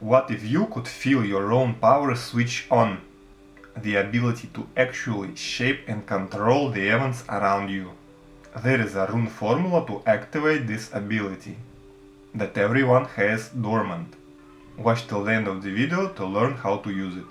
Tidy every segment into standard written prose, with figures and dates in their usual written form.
What if you could feel your own power switch on? The ability to actually shape and control the events around you. There is a rune formula to activate this ability that everyone has dormant. Watch till the end of the video to learn how to use it.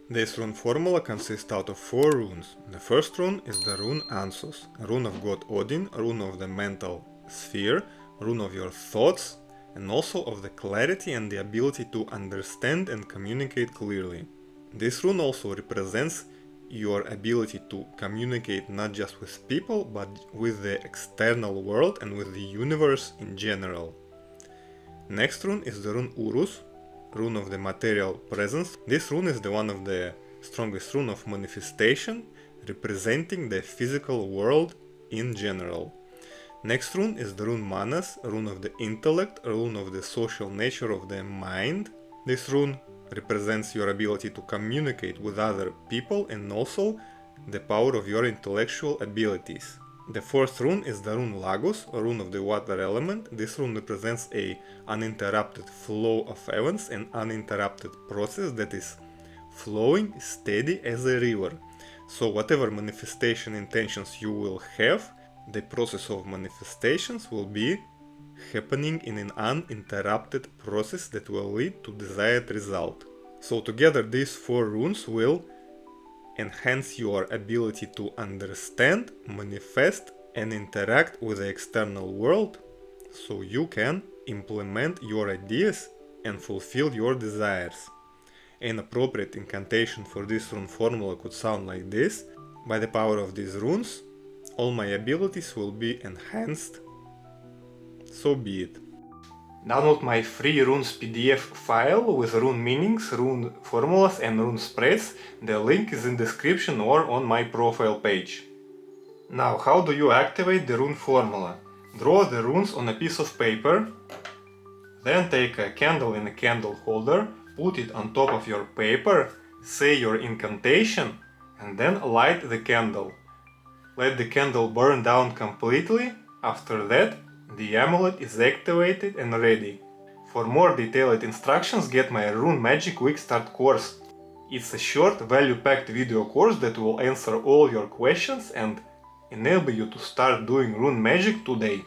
This rune formula consists out of 4 runes. The first rune is the rune Ansos, rune of god Odin, rune of the mental sphere, rune of your thoughts, and also of the clarity and the ability to understand and communicate clearly. This rune also represents your ability to communicate not just with people, but with the external world and with the universe in general. Next rune is the rune Urus, rune of the material presence. This rune is the one of the strongest rune of manifestation, representing the physical world in general. Next rune is the rune Manas, rune of the intellect, rune of the social nature of the mind. This rune represents your ability to communicate with other people and also the power of your intellectual abilities. The fourth rune is the rune Lagos, a rune of the water element. This rune represents an uninterrupted flow of events and uninterrupted process that is flowing steady as a river. So whatever manifestation intentions you will have, the process of manifestations will be happening in an uninterrupted process that will lead to desired result. So together these 4 runes will enhance your ability to understand, manifest and interact with the external world, so you can implement your ideas and fulfill your desires. An appropriate incantation for this rune formula could sound like this: by the power of these runes, all my abilities will be enhanced. So be it. Download my free runes PDF file with rune meanings, rune formulas and rune spreads. The link is in description or on my profile page. Now, how do you activate the rune formula? Draw the runes on a piece of paper, then take a candle in a candle holder, put it on top of your paper, say your incantation and then light the candle. Let the candle burn down completely. After that, the amulet is activated and ready. For more detailed instructions, get my Rune Magic Quick Start course. It's a short, value-packed video course that will answer all your questions and enable you to start doing rune magic today.